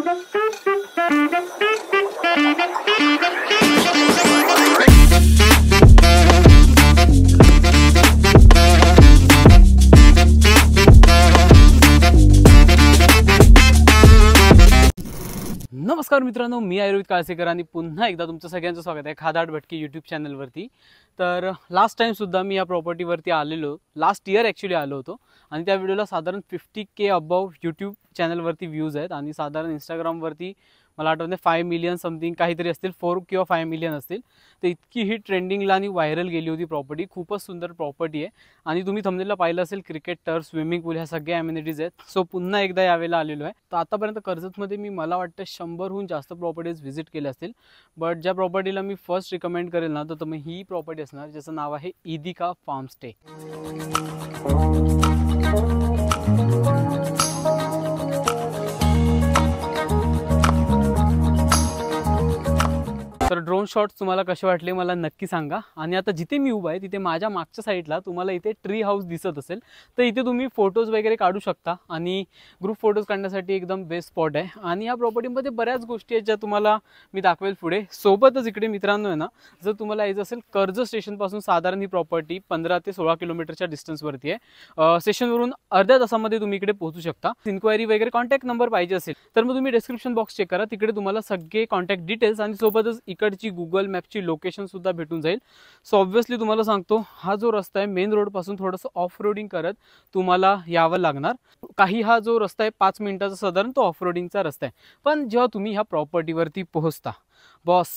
नमस्कार मित्रांनो, मी आयुर्वेद काळसेकर आणि पुन्हा एकदा तुमचं सगळ्यांचं स्वागत आहे खादाड भटकी यूट्यूब चॅनलवरती। तर लास्ट टाइम सुद्धा मी या प्रॉपर्टीवरती आलेलो, लास्ट इयर ॲक्च्युली आलो होतो आणि त्या व्हिडिओला साधारण 50K अबव यूट्यूब चॅनलवरती व्ह्यूज आहेत आणि साधारण इंस्टाग्रामवरती मला आठवते 5 मिलियन समथिंग काहीतरी असतील, 4 किंवा 5 मिलियन असतील। तर इतकी ही ट्रेंडिंगला आणि व्हायरल गेली होती प्रॉपर्टी। खूपच सुंदर प्रॉपर्टी आहे आणि तुम्ही थंबनेलला पाहिलं असेल क्रिकेट टर्फ, स्विमिंग पूल ह्या सगळ्या ॲम्युनिटीज आहेत। सो पुन्हा एकदा यावेळेला आलेलो आहे। तर आतापर्यंत कर्जतमध्ये मी मला वाटतं 100हून जास्त प्रॉपर्टीज व्हिजिट केल्या असतील, बट ज्या प्रॉपर्टीला मी फर्स्ट रिकमेंड करेल ना तर मग ही प्रॉपर्टी असणार ज्याचं नाव आहे ईदिका फार्म स्टे। तर ड्रोन शॉट्स तुम्हाला कसे वाटले मला नक्की सांगा। आणि आता जिथे मी उभा आहे तिथे माझ्या मागच्या साईडला तुम्हाला इथे ट्री हाऊस दिसत असेल, तर इथे तुम्ही फोटोज वगैरे काढू शकता आणि ग्रुप फोटोज काढण्यासाठी एकदम बेस्ट स्पॉट आहे। आणि या प्रॉपर्टीमध्ये बऱ्याच गोष्टी आहेत ज्या तुम्हाला मी दाखवेल पुढे। सोबतच इकडे मित्रांनो आहे ना, जर तुम्हाला यायचं असेल कर्जत स्टेशनपासून साधारण ही प्रॉपर्टी 15 ते 16 किलोमीटरच्या डिस्टन्सवरती आहे। स्टेशनवरून अर्ध्या तासामध्ये तुम्ही इकडे पोहोचू शकता। इन्क्वायरी वगैरे कॉन्टॅक्ट नंबर पाहिजे असेल तर मग तुम्ही डिस्क्रिप्शन बॉक्स चेक करा, तिकडे तुम्हाला सगळे कॉन्टॅक्ट डिटेल्स आणि सोबतच इकडची गुगल मॅपची लोकेशन सुद्धा भेटून जाईल। सो ऑब्व्हियसली तुम्हाला सांगतो, हा जो रस्ता आहे मेन रोड पासून थोडंसं ऑफ रोडिंग करत तुम्हाला यावं लागणार। काही हा जो रस्ता आहे 5 मिनिटाचा साधारण तो ऑफ रोडिंगचा रस्ता आहे, पण जेव्हा तुम्ही ह्या प्रॉपर्टीवरती पोहोचता बॉस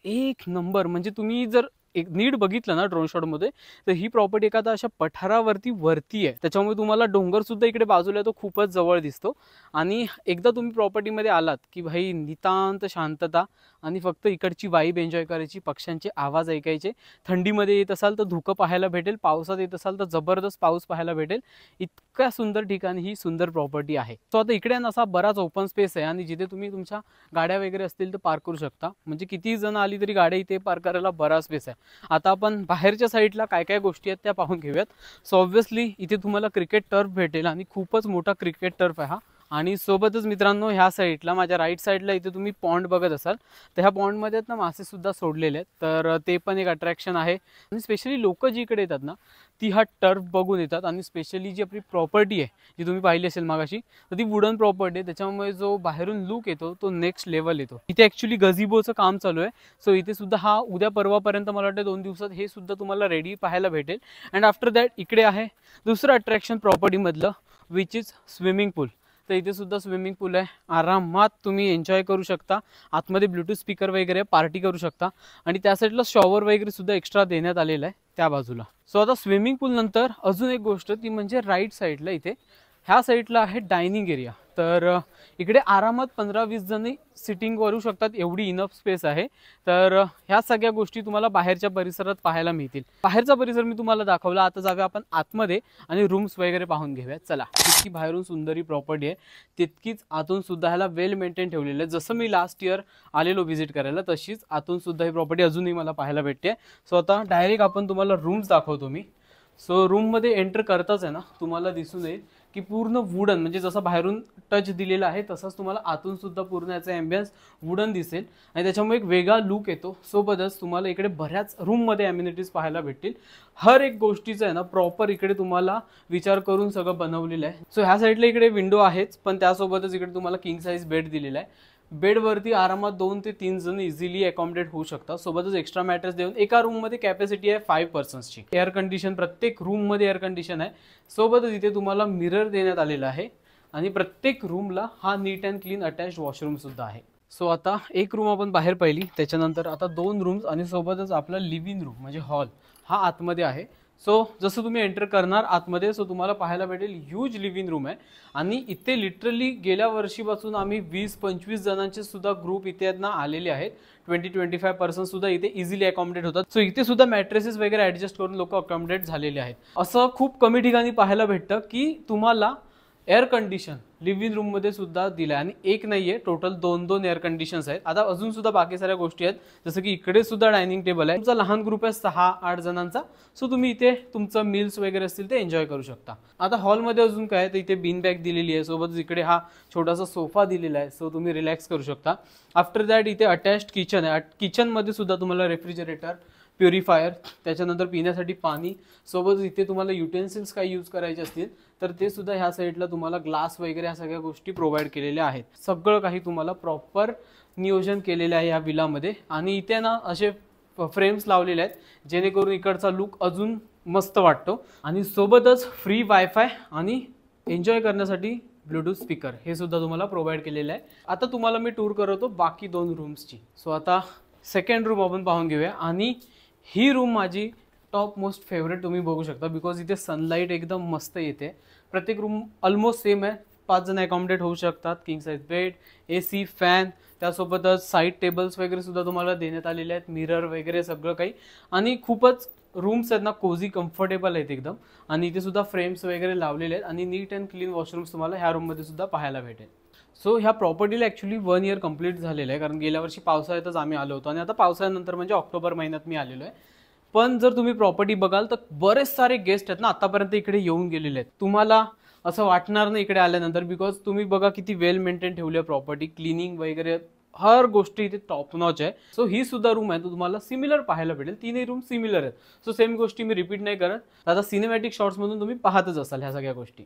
एक नंबर, म्हणजे तुम्ही जर एक नीट बघितलं ना ड्रोन शॉट मध्ये तर ही प्रॉपर्टी एखादा अशा पठारावरती वरती आहे, त्याच्यामुळे तुम्हाला डोंगर सुद्धा इकडे बाजूला तो खूपच जवळ दिसतो। आणि एकदा तुम्ही प्रॉपर्टीमध्ये आलात की भाई नितांत शांतता आणि फक्त इकडची वाईब एन्जॉय करायची, पक्ष्यांचे आवाज ऐकायचे। थंडीमध्ये येत असाल तर धुकं पाहायला भेटेल, पावसात येत असाल तर जबरदस्त पाऊस पाहायला भेटेल। इतक्या सुंदर ठिकाणी ही सुंदर प्रॉपर्टी आहे। सो आता इकडे असा बराच ओपन स्पेस आहे आणि जिथे तुम्ही तुमच्या गाड्या वगैरे असतील तर पार्क करू शकता, म्हणजे किती जण आली तरी गाड्या इथे पार्क करायला बराच स्पेस आहे। आता आपण बाहेरच्या साईडला काय काय गोष्टी आहेत त्या पाहून घेऊयात। सो ऑब्व्हियसली इथे तुम्हाला क्रिकेट टर्फ भेटेल आणि खूपच मोठा क्रिकेट टर्फ आहे हा। आणि सोबतच मित्रांनो ह्या साईडला माझ्या राईट साईडला इथे तुम्ही पॉन्ड बघत असाल तर ह्या पॉन्डमध्ये ना मासे सुद्धा सोडलेले आहेत, तर ते पण एक अट्रॅक्शन आहे। आणि स्पेशली लोक जी इकडे येतात ना ती हा टर्फ बघून येतात। आणि स्पेशली जी आपली प्रॉपर्टी आहे जी तुम्ही पाहिली असेल मागाशी, तर ती वुडन प्रॉपर्टी आहे, त्याच्यामुळे जो बाहेरून लुक येतो तो नेक्स्ट लेवल येतो। इथे ॲक्च्युली गझिबोचं काम चालू आहे। सो इथे सुद्धा हा उद्या परवापर्यंत मला वाटतं 2 दिवसात हे सुद्धा तुम्हाला रेडी पाहायला भेटेल। अँड आफ्टर दॅट इकडे आहे दुसरं अट्रॅक्शन प्रॉपर्टीमधलं, विच इज स्विमिंग पूल। तर इथे सुद्धा स्विमिंग पूल आहे, आरामात तुम्ही एन्जॉय करू शकता। आतमध्ये ब्लूटूथ स्पीकर वगैरे पार्टी करू शकता आणि त्या साईडला शॉवर वगैरे सुद्धा एक्स्ट्रा देण्यात आलेला आहे त्या बाजूला। सो आता स्विमिंग पूल नंतर अजून एक गोष्ट ती म्हणजे राईट साईडला इथे ह्या साईडला आहे डायनिंग एरिया। तर इकडे आरामात 15-20 जण सिटिंग करू शकतात, एवढी इनफ स्पेस आहे। तर ह्या सगळ्या गोष्टी तुम्हाला बाहेरच्या परिसरात पाहायला मिळतील। बाहेरचा परिसर मी तुम्हाला दाखवला, आता जाऊया आपण आतमध्ये आणि रूम्स वगैरे पाहून घेऊया। चला, जितकी बाहेरून सुंदर ही प्रॉपर्टी आहे तितकीच आतून सुद्धा ह्याला वेल मेंटेन ठेवलेलं आहे। जसं मी लास्ट इयर आलेलो व्हिजिट करायला तशीच आतून सुद्धा ही प्रॉपर्टी अजूनही मला पाहायला भेटते। सो आता डायरेक्ट आपण तुम्हाला रूम्स दाखवतो मी। सो रूममध्ये एंटर करताच आहे ना तुम्हाला दिसून येईल की पूर्ण वुडन, म्हणजे जसं बाहेरून टच दिलेला आहे तसंच तुम्हाला आतून सुद्धा पूर्ण याचा ॲम्बियन्स वुडन दिसेल आणि त्याच्यामुळे एक वेगळा लुक येतो। सोबतच तुम्हाला इकडे बऱ्याच रूममध्ये ॲम्युनिटीज पाहायला भेटतील। हर एक गोष्टीचं आहे ना प्रॉपर इकडे तुम्हाला विचार करून सगळं बनवलेलं आहे। सो ह्या साईडला इकडे विंडो आहेच, पण त्यासोबतच इकडे तुम्हाला किंग साईज बेड दिलेला आहे। बेडवरती आरामात 2 ते 3 जण इझिली अकॉमोडेट होऊ शकतात। सोबतच एक्स्ट्रा मॅट्रेस देऊन एका रूममध्ये कॅपॅसिटी आहे 5 पर्सन्सची। एअर कंडिशन, प्रत्येक रूममध्ये एअर कंडिशन आहे। सोबतच इथे तुम्हाला मिरर देण्यात आलेला आहे आणि प्रत्येक रूमला हा नीट अँड क्लीन अटॅच्ड वॉशरूम सुद्धा आहे। सो आता एक रूम आपण बाहेर पाहिली, त्याच्यानंतर आता 2 रूम्स आणि सोबतच आपला लिव्हिंग रूम म्हणजे हॉल हा आतमध्ये आहे। सो जसं तुम्ही एंटर करणार आतमध्ये सो तुम्हाला पाहायला भेटेल ह्यूज लिव्हिंग रूम आहे आणि इथे लिटरली गेल्या वर्षीपासून आम्ही 20-25 जणांचे सुद्धा ग्रुप इथे ना आलेले आहेत। 20-25 पर्सन सुद्धा इथे इझिली अकॉमोडेट होतात। सो इथे सुद्धा मॅट्रेसेस वगैरे ॲडजस्ट करून लोक अकॉमोडेट झालेले आहेत। असं खूप कमी ठिकाणी पाहायला भेटतं की तुम्हाला एअर कंडिशन लिव्हिंग रूम मध्ये सुद्धा दिलं आहे आणि एक नाहीये, टोटल 2 एअर कंडिशन्स आहेत. आता अजून सुद्धा बाकी साऱ्या गोष्टी आहेत, जसं की इकडे सुद्धा डायनिंग टेबल आहे. तुमचा लहान ग्रुप आहे 6-8 जणांचा, सो तुम्ही इथे तुमचं मील्स वगैरे असतील ते एन्जॉय करू शकता. आता हॉलमध्ये अजून काय तर इथे बीन बॅग दिलेली आहे, सोबतच इकडे हा छोटासा सोफा दिलेला आहे, सो तुम्ही रिलॅक्स करू शकता. आफ्टर दॅट इथे अटॅच्ड किचन आहे. किचनमध्ये सुद्धा तुम्हाला रेफ्रिजरेटर, प्युरिफायर, त्याच्यानंतर पिण्यासाठी पाणी, सोबत इथे तुम्हाला युटेन्सिल्स काही यूज करायचे असतील तर ते सुद्धा ह्या साईडला तुम्हाला ग्लास वगैरे ह्या सगळ्या गोष्टी प्रोव्हाइड केलेल्या आहेत. सगळं काही तुम्हाला प्रॉपर नियोजन केलेलं आहे या विलामध्ये. आणि इथे ना असे फ्रेम्स लावलेले आहेत जेणेकरून इकडचा लुक अजून मस्त वाटतो. आणि सोबतच फ्री वायफाय आणि एन्जॉय करण्यासाठी ब्लूटूथ स्पीकर हे सुद्धा तुम्हाला प्रोव्हाइड केलेलं आहे. आता तुम्हाला मी टूर करवतो बाकी 2 रूम्सची. सो आता सेकंड रूम आपण पाहून घेऊया. आणि ही रूम माझी टॉप मोस्ट फेवरेट तुम्ही बघू शकता, बिकॉज इथे सनलाईट एकदम मस्त येते. प्रत्येक रूम ऑलमोस्ट सेम आहे, 5 जण अकॉमोडेट होऊ शकतात. King size bed, AC, fan, त्यासोबतच साईड टेबल्स वगैरे सुद्धा तुम्हाला देण्यात आलेले आहेत, मिरर वगैरे सगळं काही. आणि खूपच रूम्स आहेत ना कोझी, कम्फर्टेबल आहेत एकदम. आणि इथे सुद्धा फ्रेम्स वगैरे लावलेले आहेत आणि नीट अँड क्लीन वॉशरूम्स तुम्हाला ह्या रूममध्ये सुद्धा पाहायला भेटेल. सो ह्या प्रॉपर्टीला ॲक्च्युली 1 इयर कंप्लीट झालेलं आहे, कारण गेल्या वर्षी पावसाळ्यातच आम्ही आलो होतो आणि आता पावसाळ्यानंतर म्हणजे ऑक्टोबर महिन्यात मी आलेलो आहे. पण जर तुम्ही प्रॉपर्टी बघाल तर बरेच सारे गेस्ट आहेत ना आतापर्यंत इकडे येऊन गेलेले आहेत. तुम्हाला असं वाटणार नाही इकडे आल्यानंतर, बिकॉज तुम्ही बघा किती वेल मेंटेन ठेवली आहे प्रॉपर्टी, क्लिनिंग वगैरे हर गोष्टी इथे टॉप नॉच आहे. सो ही सुद्धा रूम आहे तो तुम्हाला सिमिलर पाहायला भेटेल. 3ही रूम सिमिलर आहेत. सो सेम गोष्टी मी रिपीट नाही करत. आता सिनेमॅटिक शॉट्समधून तुम्ही पाहतच असाल ह्या सगळ्या गोष्टी.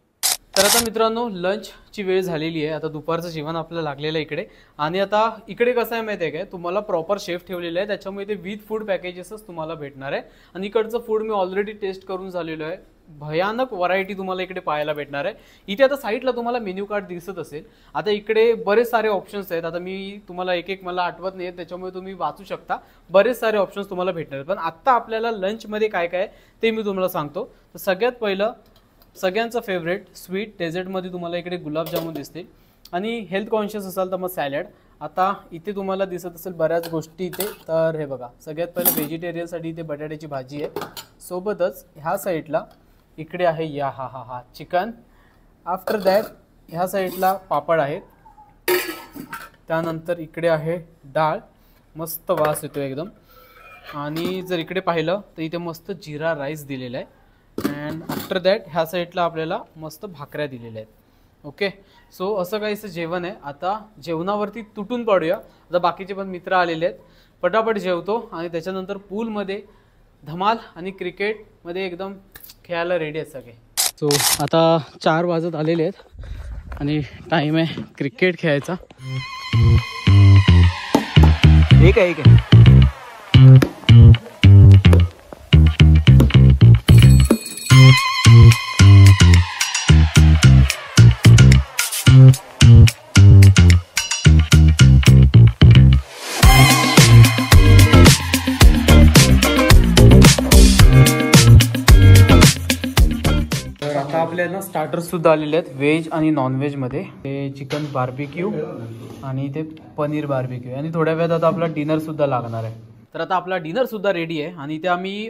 तर आता मित्रांनो लंचची वेळ झालेली आहे. आता दुपारचं जेवण आपलं लागलेलं आहे इकडे. आणि आता इकडे कसं आहे माहिती आहे काय, तुम्हाला प्रॉपर शेफ ठेवलेलं आहे, त्याच्यामुळे ते विथ फूड पॅकेजेसच तुम्हाला भेटणार आहे. आणि इकडचं फूड मी ऑलरेडी टेस्ट करून झालेलो आहे. भयानक व्हरायटी तुम्हाला इकडे पाहायला भेटणार आहे. इथे आता साईडला तुम्हाला मेन्यू कार्ड दिसत असेल. आता इकडे बरेच सारे ऑप्शन्स आहेत. आता मी तुम्हाला एक मला आठवत नाही, त्याच्यामुळे तुम्ही वाचू शकता. बरेच सारे ऑप्शन्स तुम्हाला भेटणार आहेत. पण आत्ता आपल्याला लंचमध्ये काय काय ते मी तुम्हाला सांगतो. तर सगळ्यात पहिलं सगळ्यांचं फेवरेट स्वीट डेझर्टमध्ये तुम्हाला इकडे गुलाबजामुन दिसतील. आणि हेल्थ कॉन्शियस असाल तर मग सॅलड. आता इथे तुम्हाला दिसत असेल बऱ्याच गोष्टी इथे. तर हे बघा, सगळ्यात पहिलं व्हेजिटेरियनसाठी इथे बटाट्याची भाजी आहे. सोबतच ह्या साईडला इकडे आहे हा चिकन. आफ्टर दॅट ह्या साईडला पापड आहेत. त्यानंतर इकडे आहे डाळ, मस्त वास येतो एकदम. आणि जर इकडे पाहिलं तर इथे मस्त जिरा राईस दिलेला आहे. अँड आफ्टर दॅट ह्या साईडला आपल्याला मस्त भाकऱ्या दिलेल्या आहेत. ओके, सो असं काहीसं जेवण आहे. आता जेवणावरती तुटून पडूया. आता बाकीचे पण मित्र आलेले आहेत, पटापट जेवतो आणि त्याच्यानंतर पूलमध्ये धमाल आणि क्रिकेटमध्ये एकदम खेळायला रेडी आहेत सगळे. सो आता 4 वाजत आलेले आहेत आणि टाईम आहे क्रिकेट खेळायचा. एक आहे आपल्याला स्टार्टर्स सुद्धा आलेले आहेत व्हेज आणि नॉनव्हेजमध्ये. ते चिकन बार्बिक्यू आणि ते पनीर बार्बिक्यू आणि थोड्या वेळात आता आपला डिनर सुद्धा लागणार आहे. तर आता आपला डिनर सुद्धा रेडी आहे आणि इथे आम्ही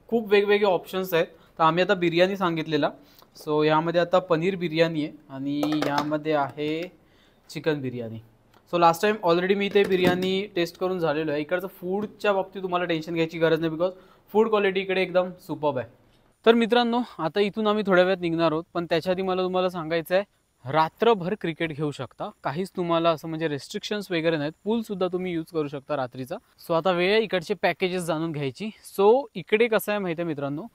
खूप वेगवेगळे ऑप्शन्स आहेत. तर आम्ही आता बिर्याणी सांगितलेला. सो यामध्ये आता पनीर बिर्याणी आहे आणि यामध्ये आहे chicken biryani. So last time already मी ते बिर्याणी टेस्ट करून झालेलो आहे. इकडचं फूडच्या बाबतीत तुम्हाला टेन्शन घ्यायची गरज नाही, बिकॉज फूड क्वालिटी इकडे एकदम सुपर्ब आहे. तर मित्रांनो आता इथून आम्ही थोड्या वेळात निघणार आहोत, पण त्याच्या आधी मला तुम्हाला सांगायचं आहे रात्रभर क्रिकेट घेऊ शकता. काहीच तुम्हाला असं म्हणजे रेस्ट्रिक्शन्स वगैरे नाहीत. पूलसुद्धा तुम्ही यूज करू शकता रात्रीचा. सो आता वेळ आहे इकडचे पॅकेजेस जाणून घ्यायची. सो इकडे कसं आहे माहिती आहे मित्रांनो,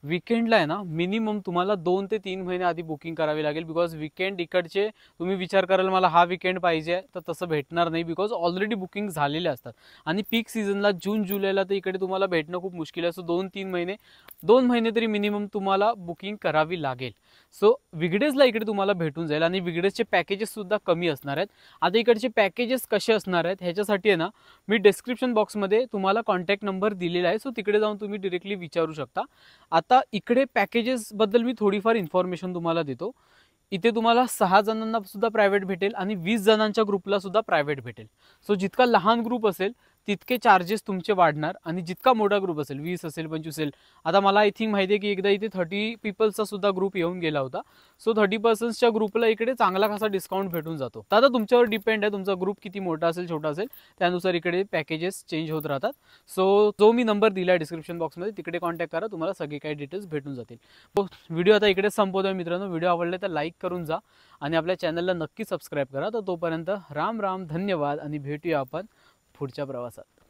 वीकेंडला आहे ना मिनिमम तुम्हाला 2 ते 3 महिने आधी बुकिंग करावी लागेल, बिकॉज वीकेंड इकडचे तुम्ही विचार कराल मला हा वीकेंड पाहिजे तर तसं भेटणार नाही, बिकॉज ऑलरेडी बुकिंग झालेले असतात. आणि पीक सीझनला जून जुलैला तर इकडे तुम्हाला भेटणं खूप मुश्किल आहे. सो 2 महिने तरी मिनिमम तुम्हाला बुकिंग करावी लागेल. सो विगडेजला इकडे तुम्हाला भेटून जाईल आणि विगडेजचे पॅकेजेस सुद्धा कमी असणार आहेत. आता इकडचे पॅकेजेस कसे असणार आहेत ह्याच्यासाठी आहे ना मी डिस्क्रिप्शन बॉक्समध्ये तुम्हाला कॉन्टॅक्ट नंबर दिलेला आहे. सो तिकडे जाऊन तुम्ही डिरेक्टली विचारू शकता. आता इकडे पॅकेजेसबद्दल मी थोडीफार इन्फॉर्मेशन तुम्हाला देतो. इथे तुम्हाला 6 जणांना सुद्धा प्रायव्हेट भेटेल आणि 20 जणांच्या ग्रुपला सुद्धा प्रायव्हेट भेटेल. सो जितका लहान ग्रुप असेल तितके चार्जेस तुमचे वाढणार. आणि जितका मोठा ग्रुप असेल, 20 असेल, 25 असेल, आता मला आय थिंक माहिती आहे की एकदा इथे 30 पीपल्सचा सुद्धा ग्रुप येऊन गेला होता. सो 30 पर्सन्सच्या ग्रुपला इकडे चांगला खासा डिस्काउंट भेटून जातो. तर आता तुमच्यावर डिपेंड आहे, तुमचा ग्रुप किती मोठा असेल छोटा असेल त्यानुसार इकडे पॅकेजेस चेंज होत राहतात. सो जो मी नंबर दिला आहे डिस्क्रिप्शन बॉक्समध्ये तिकडे कॉन्टॅक्ट करा, तुम्हाला सगळे काही डिटेल्स भेटून जातील. व्हिडिओ आता इकडेच संपवतोय मित्रांनो. व्हिडिओ आवडले तर लाईक करून जा आणि आपल्या चॅनलला नक्की सबस्क्राईब करा. तर तोपर्यंत राम राम, धन्यवाद आणि भेटूया आपण पुढच्या प्रवासात.